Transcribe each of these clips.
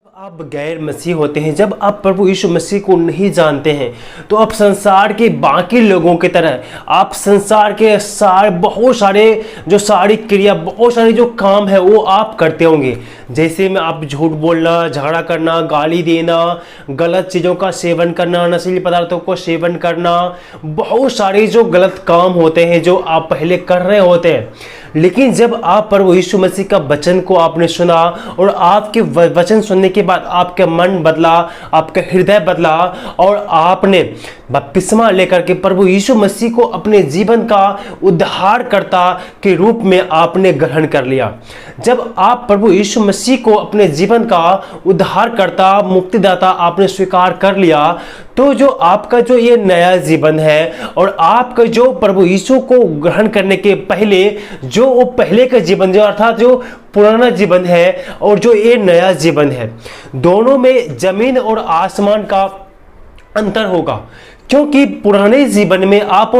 आप गैर मसीह होते हैं, जब आप प्रभु यीशु मसीह को नहीं जानते हैं तो आप संसार के बाकी लोगों की तरह आप संसार के बहुत सारी क्रिया, बहुत सारे जो काम है वो आप करते होंगे। जैसे में आप झूठ बोलना, झगड़ा करना, गाली देना, गलत चीज़ों का सेवन करना, नशीली पदार्थों को सेवन करना, बहुत सारे जो गलत काम होते हैं जो आप पहले कर रहे होते हैं। लेकिन जब आप प्रभु यीशु मसीह का वचन को आपने सुना और आपके वचन सुनने के बाद आपका मन बदला, आपका हृदय बदला और आपने बपतिस्मा लेकर के प्रभु यीशु मसीह को अपने जीवन का उद्धारकर्ता के रूप में आपने ग्रहण कर लिया। जब आप प्रभु यीशु मसीह को अपने जीवन का उद्धारकर्ता, मुक्तिदाता आपने स्वीकार कर लिया, तो जो आपका जो ये नया जीवन है और आपका जो प्रभु यीशु को ग्रहण करने के पहले जो वो पहले का जीवन, जो अर्थात जो पुराना जीवन है और जो ये नया जीवन है, दोनों में जमीन और आसमान का अंतर होगा। क्योंकि पुराने जीवन में आप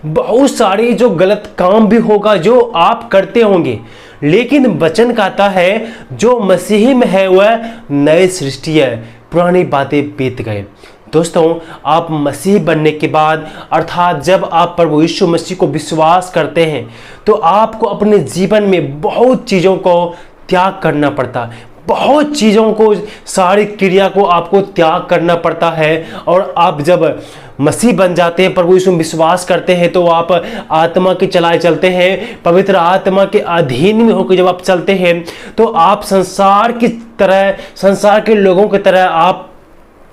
बहुत सारी जो गलत काम भी होगा जो आप करते होंगे, लेकिन वचन कहता है जो मसीही में है वह नई सृष्टि है, पुरानी बातें बीत गए। दोस्तों, आप मसीह बनने के बाद अर्थात जब आप प्रभु यीशु मसीह को विश्वास करते हैं तो आपको अपने जीवन में बहुत चीज़ों को त्याग करना पड़ता है, बहुत चीज़ों को, सारी क्रिया को आपको त्याग करना पड़ता है। और आप जब मसीह बन जाते हैं, प्रभु यीशु में विश्वास करते हैं, तो आप आत्मा की चलाए चलते हैं, पवित्र आत्मा के अधीन में होकर जब आप चलते हैं तो आप संसार की तरह, संसार के लोगों की तरह आप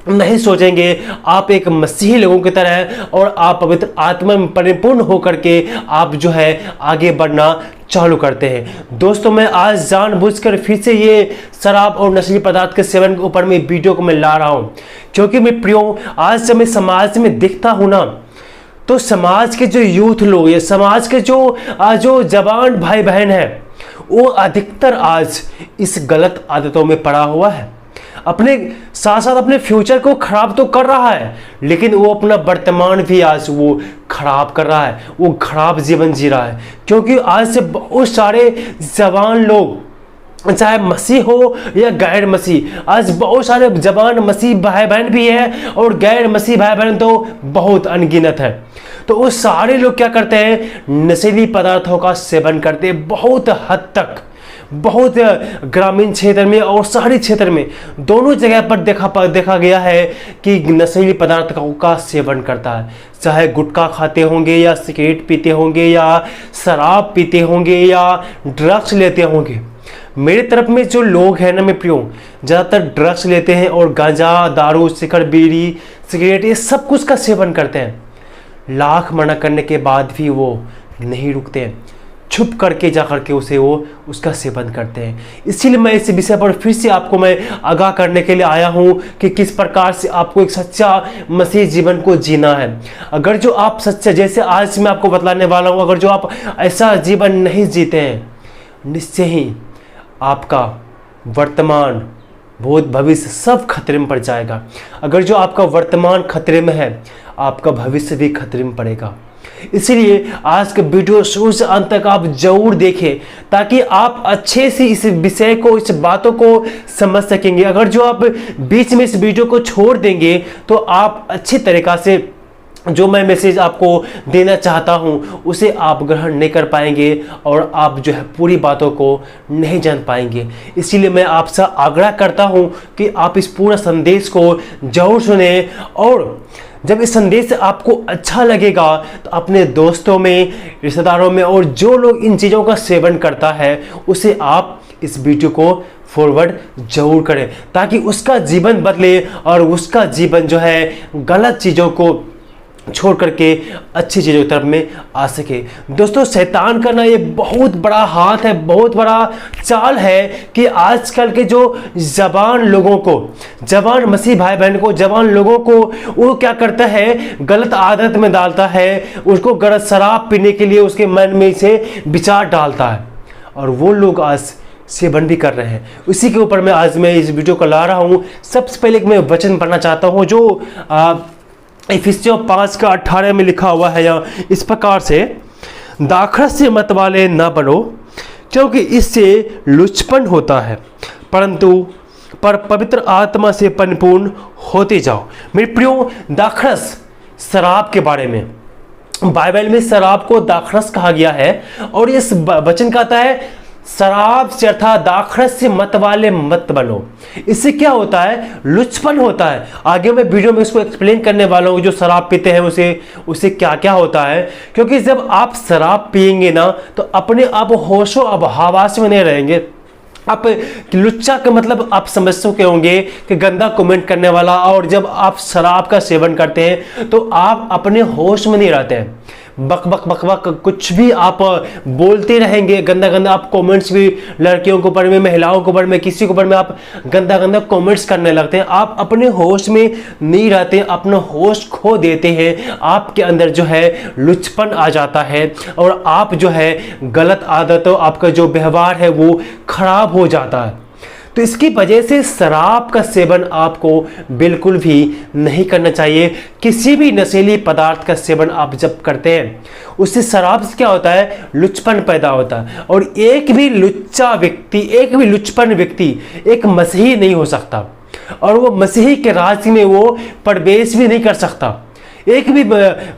नहीं सोचेंगे, आप एक मसीही लोगों की तरह और आप पवित्र आत्मा में परिपूर्ण होकर के आप जो है आगे बढ़ना चालू करते हैं। दोस्तों, मैं आज जानबूझकर फिर से ये शराब और नशीली पदार्थ के सेवन के ऊपर में वीडियो को मैं ला रहा हूँ, क्योंकि मैं प्रियो, आज जब मैं समाज में दिखता हूँ ना, तो समाज के जो यूथ लोग, ये समाज के जो जवान भाई बहन है, वो अधिकतर आज इस गलत आदतों में पड़ा हुआ है। अपने साथ साथ अपने फ्यूचर को खराब तो कर रहा है, लेकिन वो अपना वर्तमान भी आज वो खराब कर रहा है, वो खराब जीवन जी रहा है। क्योंकि आज से बहुत सारे जवान लोग, चाहे मसीह हो या गैर मसीह, आज बहुत सारे जवान मसीह भाई बहन भी है और गैर मसीह भाई बहन तो बहुत अनगिनत है। तो वो सारे लोग क्या करते हैं, नशीली पदार्थों का सेवन करते हैं, बहुत हद तक, बहुत ग्रामीण क्षेत्र में और शहरी क्षेत्र में दोनों जगह पर देखा गया है कि नशीली पदार्थ का सेवन करता है। चाहे गुटखा खाते होंगे या सिगरेट पीते होंगे या शराब पीते होंगे या ड्रग्स लेते होंगे। मेरी तरफ में जो लोग हैं ना, मैं प्रियो, ज़्यादातर ड्रग्स लेते हैं और गांजा, दारू, शिखर, बीड़ी, सिगरेट, ये सब कुछ का सेवन करते हैं। लाख मना करने के बाद भी वो नहीं रुकते हैं, छुप करके जा करके उसका सेवन करते हैं। इसीलिए मैं इस विषय पर फिर से आपको मैं आगाह करने के लिए आया हूं कि किस प्रकार से आपको एक सच्चा मसीह जीवन को जीना है। अगर जो आप सच्चा, जैसे आज मैं आपको बतलाने वाला हूं, अगर जो आप ऐसा जीवन नहीं जीते हैं, निश्चय ही आपका वर्तमान, भूत, भविष्य सब खतरे में पड़ जाएगा। अगर जो आपका वर्तमान खतरे में है, आपका भविष्य भी खतरे में पड़ेगा। इसीलिए आज के वीडियो शुरू से अंत तक आप जरूर देखें, ताकि आप अच्छे से इस विषय को, इस बातों को समझ सकेंगे। अगर जो आप बीच में इस वीडियो को छोड़ देंगे तो आप अच्छी तरीक़ा से जो मैं मैसेज आपको देना चाहता हूं उसे आप ग्रहण नहीं कर पाएंगे और आप जो है पूरी बातों को नहीं जान पाएंगे। इसीलिए मैं आपसे आग्रह करता हूं कि आप इस पूरा संदेश को जरूर सुने, और जब इस संदेश आपको अच्छा लगेगा तो अपने दोस्तों में, रिश्तेदारों में और जो लोग इन चीज़ों का सेवन करता है उसे आप इस वीडियो को फॉरवर्ड जरूर करें, ताकि उसका जीवन बदले और उसका जीवन जो है गलत चीज़ों को छोड़ करके अच्छी चीज़ों की तरफ में आ सके। दोस्तों, शैतान का ना ये बहुत बड़ा हाथ है, बहुत बड़ा चाल है कि आजकल के जो जवान लोगों को, जवान मसीह भाई बहन को, जवान लोगों को वो क्या करता है, गलत आदत में डालता है, उसको गलत शराब पीने के लिए उसके मन में से विचार डालता है, और वो लोग आज सेवन भी कर रहे हैं। उसी के ऊपर में आज मैं इस वीडियो को ला रहा हूँ। सबसे पहले मैं वचन पढ़ना चाहता हूँ जो इफिसियों 5:18 में लिखा हुआ है, या इस प्रकार से, दाखरस से मत वाले न बनो, क्योंकि इससे लुचपन होता है, परंतु पर पवित्र आत्मा से परिपूर्ण होते जाओ। मेरे प्रियो, दाखरस शराब के बारे में बाइबल में शराब को दाखरस कहा गया है, और इस वचन कहता है शराब से अर्थात दाखरस से मत वाले मत बनो। इससे क्या होता है? लुचपन होता है। आगे मैं वीडियो में इसको एक्सप्लेन करने वाला हूँ, जो शराब पीते हैं उसे क्या क्या होता है। क्योंकि जब आप शराब पिएंगे ना, तो अपने आप होशो अब हवास में नहीं रहेंगे। आप लुच्चा का मतलब आप समझ चुके होंगे कि गंदा कमेंट करने वाला। और जब आप शराब का सेवन करते हैं तो आप अपने होश में नहीं रहते हैं, बक बक बक बक कुछ भी आप बोलते रहेंगे, गंदा गंदा आप कमेंट्स भी लड़कियों के ऊपर में, महिलाओं के ऊपर में, किसी के ऊपर में आप गंदा गंदा कमेंट्स करने लगते हैं। आप अपने होश में नहीं रहते, अपना होश खो देते हैं। आपके अंदर जो है लुचपन आ जाता है, और आप जो है गलत आदतों, आपका जो व्यवहार है वो खराब हो जाता है। तो इसकी वजह से शराब का सेवन आपको बिल्कुल भी नहीं करना चाहिए। किसी भी नशीली पदार्थ का सेवन आप जब करते हैं, उससे शराब से क्या होता है? लुचपन पैदा होता है। और एक भी लुच्चा व्यक्ति, एक भी लुचपन व्यक्ति एक मसीही नहीं हो सकता, और वो मसीही के राज्य में वो प्रवेश भी नहीं कर सकता। एक भी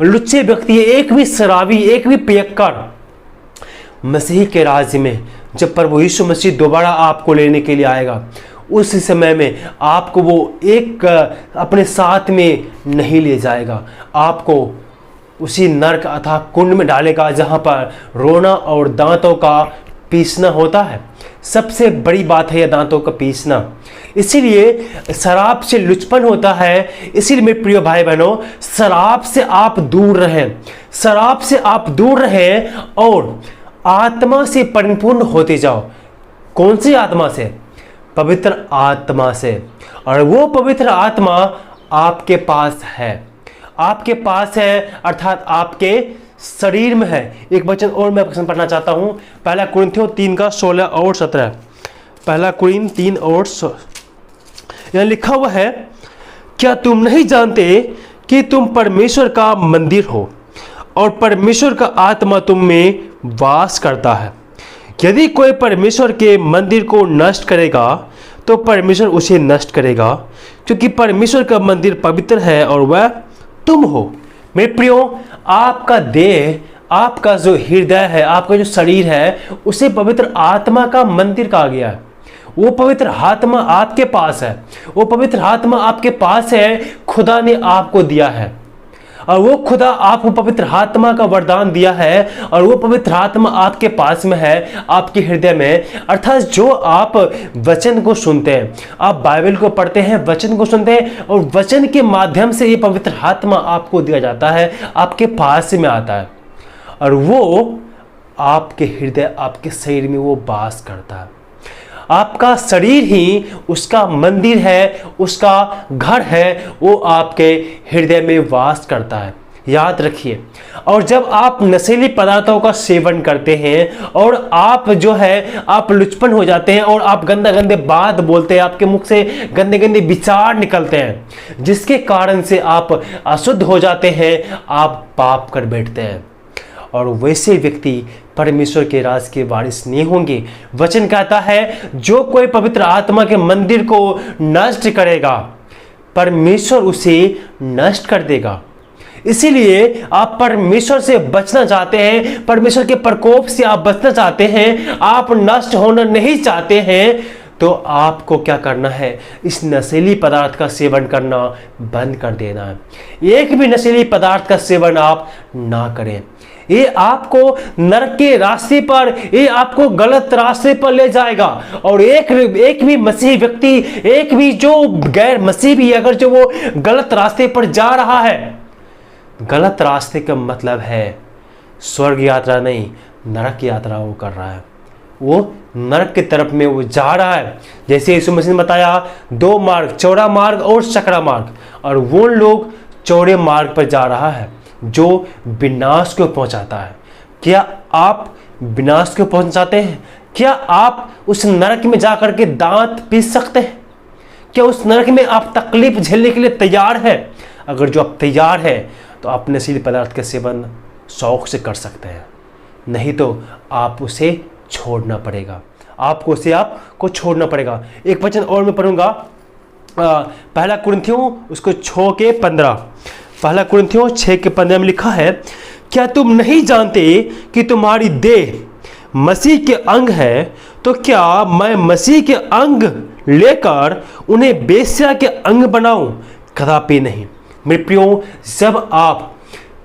लुच्चे व्यक्ति, एक भी शराबी, एक भी पियक्कड़ मसीही के राज्य में, जब प्रभु यीशु मसीह दोबारा आपको लेने के लिए आएगा, उस समय में आपको वो एक अपने साथ में नहीं ले जाएगा। आपको उसी नरक अथवा कुंड में डालेगा, जहाँ पर रोना और दांतों का पीसना होता है। सबसे बड़ी बात है यह दांतों का पीसना। इसीलिए शराब से लुचपन होता है। इसीलिए मेरे प्रिय भाई बहनों, शराब से आप दूर रहें, शराब से आप दूर रहें और आत्मा से परिपूर्ण होते जाओ। कौन सी आत्मा से? पवित्र आत्मा से। और वो पवित्र आत्मा आपके पास है, आपके पास है अर्थात आपके शरीर में है। एक वचन और मैं आपको पढ़ना चाहता हूं, पहला कुरिन्थियों 3 का 16 और 17। पहला कुरिन्थ 3 और 16 यहाँ लिखा हुआ है, क्या तुम नहीं जानते कि तुम परमेश्वर का मंदिर हो और परमेश्वर का आत्मा तुम में वास करता है? यदि कोई परमेश्वर के मंदिर को नष्ट करेगा तो परमेश्वर उसे नष्ट करेगा, क्योंकि परमेश्वर का मंदिर पवित्र है और वह तुम हो। मेरे प्रियो, आपका देह, आपका जो हृदय है, आपका जो शरीर है, उसे पवित्र आत्मा का मंदिर कहा गया है। वो पवित्र आत्मा आपके पास है, वो पवित्र आत्मा आपके पास है, खुदा ने आपको दिया है। और वो खुदा आपको पवित्र आत्मा का वरदान दिया है, और वो पवित्र आत्मा आपके पास में है, आपके हृदय में। अर्थात जो आप वचन को सुनते हैं, आप बाइबल को पढ़ते हैं, वचन को सुनते हैं, और वचन के माध्यम से ये पवित्र आत्मा आपको दिया जाता है, आपके पास में आता है, और वो आपके हृदय, आपके शरीर में वो वास करता है। आपका शरीर ही उसका मंदिर है, उसका घर है, वो आपके हृदय में वास करता है। याद रखिए। और जब आप नशीली पदार्थों का सेवन करते हैं और आप जो है आप लुचपन हो जाते हैं और आप गंदे गंदे बात बोलते हैं, आपके मुख से गंदे गंदे विचार निकलते हैं, जिसके कारण से आप अशुद्ध हो जाते हैं, आप पाप कर बैठते हैं, और वैसे व्यक्ति परमेश्वर के राज के वारिस नहीं होंगे। वचन कहता है, जो कोई पवित्र आत्मा के मंदिर को नष्ट करेगा, परमेश्वर उसे नष्ट कर देगा। इसीलिए आप परमेश्वर से बचना चाहते हैं, परमेश्वर के प्रकोप से आप बचना चाहते हैं, आप नष्ट होना नहीं चाहते हैं, तो आपको क्या करना है? इस नशीली पदार्थ का सेवन करना बंद कर देना है। एक भी नशीली पदार्थ का सेवन आप ना करें। ये आपको नरक के रास्ते पर, ये आपको गलत रास्ते पर ले जाएगा। और एक भी मसीही व्यक्ति, एक भी जो गैर मसीही भी, अगर जो वो गलत रास्ते पर जा रहा है, गलत रास्ते का मतलब है स्वर्ग यात्रा नहीं, नरक यात्रा वो कर रहा है, वो नरक की तरफ में वो जा रहा है। जैसे यीशु मसीह ने बताया, 2 मार्ग, चौड़ा मार्ग और सकरा मार्ग, और वो लोग चौड़े मार्ग पर जा रहा है जो विनाश को पहुंचाता है। क्या आप विनाश को पहुंचाते हैं? क्या आप उस नरक में जाकर के दांत पीस सकते हैं? क्या उस नरक में आप तकलीफ झेलने के लिए तैयार हैं? अगर जो आप तैयार हैं तो आप नशीले पदार्थ का सेवन शौक से कर सकते हैं, नहीं तो आप उसे छोड़ना पड़ेगा। आपको उसे आपको छोड़ना पड़ेगा। एक वचन और मैं पढ़ूंगा, पहला कुरिन्थियों उसको 6:15, पहला कुरिन्थियों 6:15 में लिखा है, क्या तुम नहीं जानते कि तुम्हारी देह मसीह के अंग है, तो क्या मैं मसीह के अंग लेकर उन्हें वेश्या के अंग बनाऊं? कदापि नहीं। मेरे प्रियो, जब आप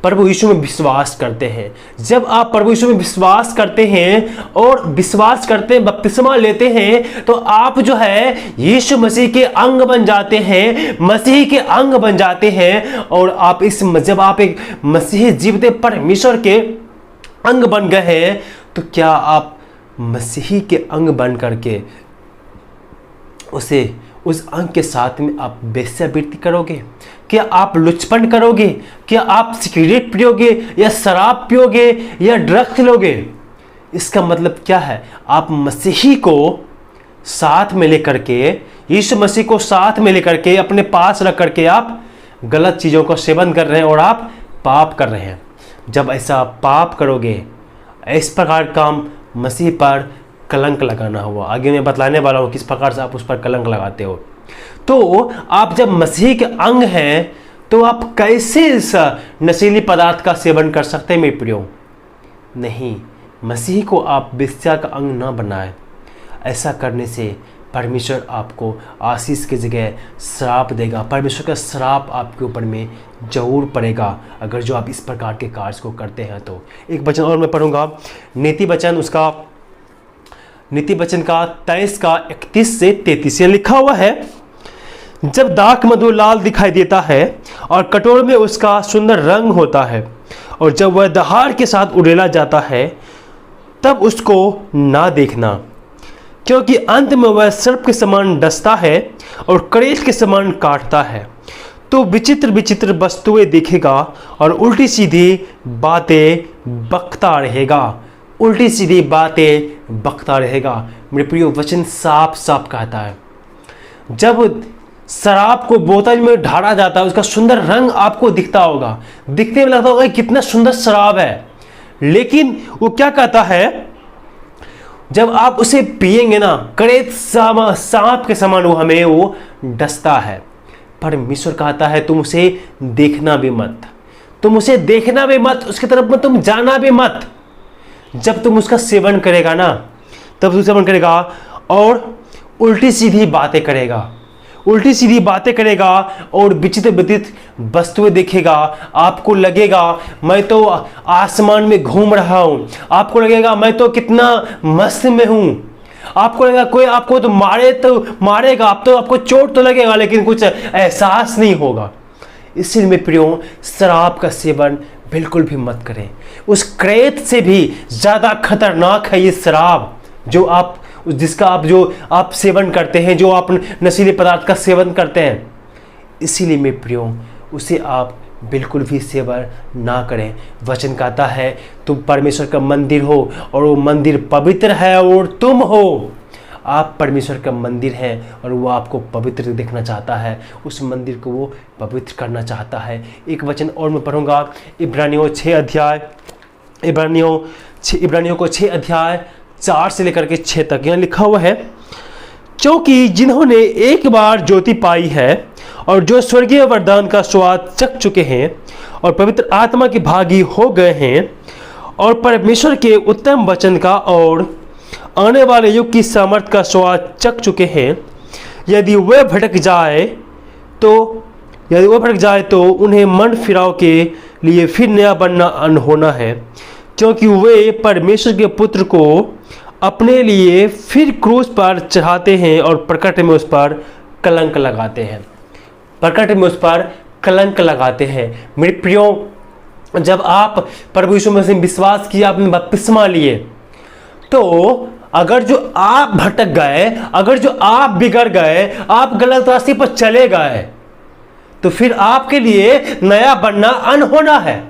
प्रभु यीशु में विश्वास करते हैं, जब आप प्रभु यीशु में विश्वास करते हैं और विश्वास करते हैं, बपतिस्मा लेते हैं, तो आप जो है यीशु मसीह के अंग बन जाते हैं, मसीह के अंग बन जाते हैं। और आप जब आप एक मसीह जीवित परमेश्वर के अंग बन गए हैं, तो क्या आप मसीह के अंग बन करके उस अंग के साथ में आप वेश्यावृत्ति करोगे? क्या आप लुचपन करोगे? क्या आप सिगरेट पियोगे या शराब पियोगे या ड्रग्स लोगे? इसका मतलब क्या है? आप मसीही को साथ में लेकर के, यीशु मसीह को साथ में लेकर के अपने पास रख करके आप गलत चीज़ों का सेवन कर रहे हैं और आप पाप कर रहे हैं। जब ऐसा पाप करोगे, इस प्रकार काम मसीह पर कलंक लगाना हुआ। आगे मैं बतलाने वाला हूँ किस प्रकार से आप उस पर कलंक लगाते हो। तो आप जब मसीह के अंग हैं, तो आप कैसे इस नशीली पदार्थ का सेवन कर सकते हैं मेरे प्रियो? नहीं, मसीह को आप वेश्या का अंग ना बनाएं। ऐसा करने से परमेश्वर आपको आशीष की जगह श्राप देगा। परमेश्वर का श्राप आपके ऊपर में जरूर पड़ेगा अगर जो आप इस प्रकार के कार्य को करते हैं। तो एक वचन और मैं पढ़ूंगा, नीति वचन का 23:31 से 33 लिखा हुआ है, जब दाख मधु लाल दिखाई देता है और कटोरे में उसका सुंदर रंग होता है, और जब वह दहाड़ के साथ उड़ेला जाता है, तब उसको ना देखना, क्योंकि अंत में वह सर्प के समान डसता है और करेल के समान काटता है। तो विचित्र विचित्र वस्तुएं देखेगा और उल्टी सीधी बातें बकता रहेगा। उल्टी सीधी बातें बकता रहेगा। मेरे प्रियो, वचन साफ साफ कहता है, जब शराब को बोतल में ढाला जाता है, उसका सुंदर रंग आपको दिखता होगा, दिखने में लगता होगा कितना सुंदर शराब है, लेकिन वो क्या कहता है, जब आप उसे पिएंगे ना, करेत सांप के समान वो हमें वो डसता है। परमेश्वर कहता है तुम उसे देखना भी मत, तुम उसे देखना भी मत, उसकी तरफ में तुम जाना भी मत। जब तुम उसका सेवन करेगा ना, तब तुम सेवन करेगा और उल्टी सीधी बातें करेगा, उल्टी सीधी बातें करेगा और विचित्र विचित्र वस्तुएं देखेगा। आपको लगेगा मैं तो आसमान में घूम रहा हूं, आपको लगेगा मैं तो कितना मस्त में हूं, आपको लगेगा कोई आपको तो मारेगा, आपको चोट तो लगेगा, लेकिन कुछ एहसास नहीं होगा। इसीलिए मेरे प्रियो, शराब का सेवन बिल्कुल भी मत करें। उस क्रेत से भी ज्यादा खतरनाक है ये शराब जिसका आप सेवन करते हैं, जो आप नशीले पदार्थ का सेवन करते हैं। इसीलिए मेरे प्रियो, उसे आप बिल्कुल भी सेवन ना करें। वचन कहता है तुम परमेश्वर का मंदिर हो और वो मंदिर पवित्र है और तुम हो। आप परमेश्वर का मंदिर हैं और वो आपको पवित्र देखना चाहता है, उस मंदिर को वो पवित्र करना चाहता है। एक वचन और मैं पढ़ूंगा, इब्रानियों को 6 अध्याय 4 से लेकर के 6 तक। यहाँ लिखा हुआ है, क्योंकि जिन्होंने एक बार ज्योति पाई है और जो स्वर्गीय वरदान का स्वाद चख चुके हैं और पवित्र आत्मा के भागी हो गए हैं और परमेश्वर के उत्तम वचन का और आने वाले युग की सामर्थ का स्वाद चख चुके हैं, यदि वह भटक जाए तो उन्हें मन फिराव के लिए फिर नया बनना अनहोना है, क्योंकि वे परमेश्वर के पुत्र को अपने लिए फिर क्रूस पर चढ़ाते हैं और प्रकट में उस पर कलंक लगाते हैं। मेरे प्रियो, जब आप प्रभु यीशु मसीह में विश्वास किया, आपने बपतिस्मा लिए, तो अगर जो आप भटक गए, अगर जो आप बिगड़ गए, आप गलत रास्ते पर चले गए, तो फिर आपके लिए नया बनना अनहोना है।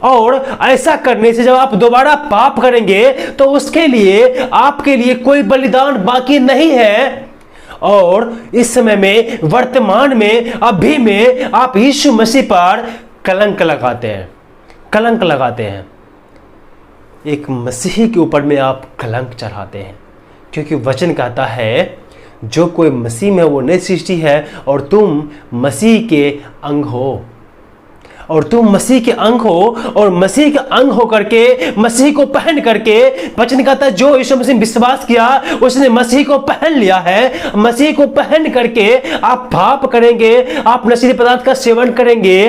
और ऐसा करने से जब आप दोबारा पाप करेंगे तो उसके लिए आपके लिए कोई बलिदान बाकी नहीं है। और इस समय में, वर्तमान में, अभी में आप यीशु मसीह पर कलंक लगाते हैं। एक मसीही के ऊपर में आप कलंक चढ़ाते हैं, क्योंकि वचन कहता है जो कोई मसीह में वो नई सृष्टि है और तुम मसीह के अंग हो, और तुम मसीह के अंग हो, और मसीह के अंग हो करके मसीह को पहन करके वचन कहता है जो यीशु मसीह विश्वास किया उसने मसीह को पहन लिया है। मसीह को पहन करके आप पाप करेंगे, आप नशीले पदार्थ का सेवन करेंगे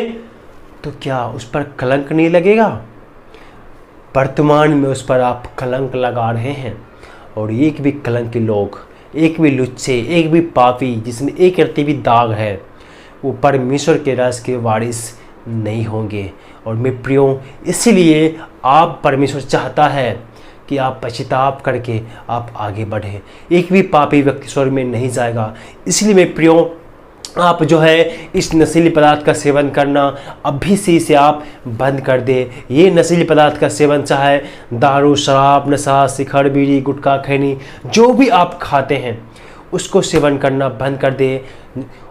तो क्या उस पर कलंक नहीं लगेगा? वर्तमान में उस पर आप कलंक लगा रहे हैं, और एक भी कलंकी लोग, एक भी लुच्चे, एक भी पापी जिसमें एक रत्ती भी दाग है, वो परमेश्वर के राज के वारिस नहीं होंगे। और मैं प्रियो, इसीलिए आप परमेश्वर चाहता है कि आप पश्चाताप करके आप आगे बढ़ें। एक भी पापी व्यक्ति स्वर्ग में नहीं जाएगा। इसलिए मैं प्रियो, आप जो है इस नशीली पदार्थ का सेवन करना अभी से इसे आप बंद कर दे। ये नशीली पदार्थ का सेवन चाहे दारू, शराब, नशा, शिखर, बीड़ी, गुटखा, खैनी, जो भी आप खाते हैं उसको सेवन करना बंद कर दे।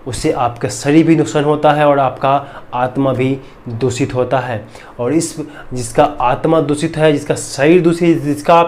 उससे आपका शरीर भी नुकसान होता है और आपका आत्मा भी दूषित होता है। और इस जिसका आत्मा दूषित है, जिसका शरीर दूषित, जिसका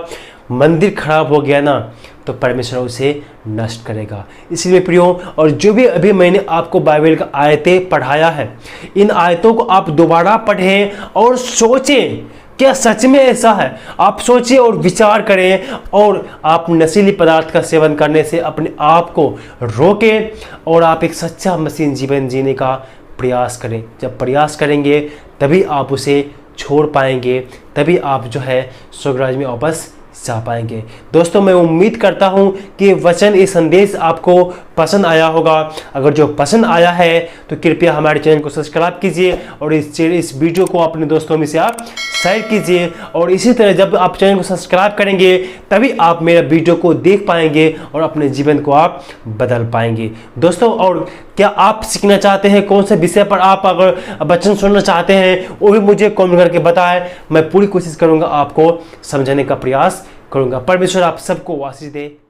मंदिर खराब हो गया ना, तो परमेश्वर उसे नष्ट करेगा। इसलिए प्रियो, और जो भी अभी मैंने आपको बाइबल का आयतें पढ़ाया है, इन आयतों को आप दोबारा पढ़ें और सोचें क्या सच में ऐसा है। आप सोचिए और विचार करें, और आप नशीली पदार्थ का सेवन करने से अपने आप को रोकें और आप एक सच्चा मसीह जीवन जीने का प्रयास करें। जब प्रयास करेंगे तभी आप उसे छोड़ पाएंगे, तभी आप जो है स्वर्गराज में वापस जा पाएंगे। दोस्तों, मैं उम्मीद करता हूं कि वचन, ये संदेश आपको पसंद आया होगा। अगर जो पसंद आया है तो कृपया हमारे चैनल को सब्सक्राइब कीजिए और इस वीडियो को अपने दोस्तों में से आप शेयर कीजिए। और इसी तरह जब आप चैनल को सब्सक्राइब करेंगे तभी आप मेरा वीडियो को देख पाएंगे और अपने जीवन को आप बदल पाएंगे। दोस्तों, और क्या आप सीखना चाहते हैं, कौन से विषय पर आप अगर वचन सुनना चाहते हैं, वो भी मुझे कमेंट करके बताएं। मैं पूरी कोशिश करूंगा आपको समझाने का प्रयास करूंगा। परमेश्वर आप सबको आशीष दे।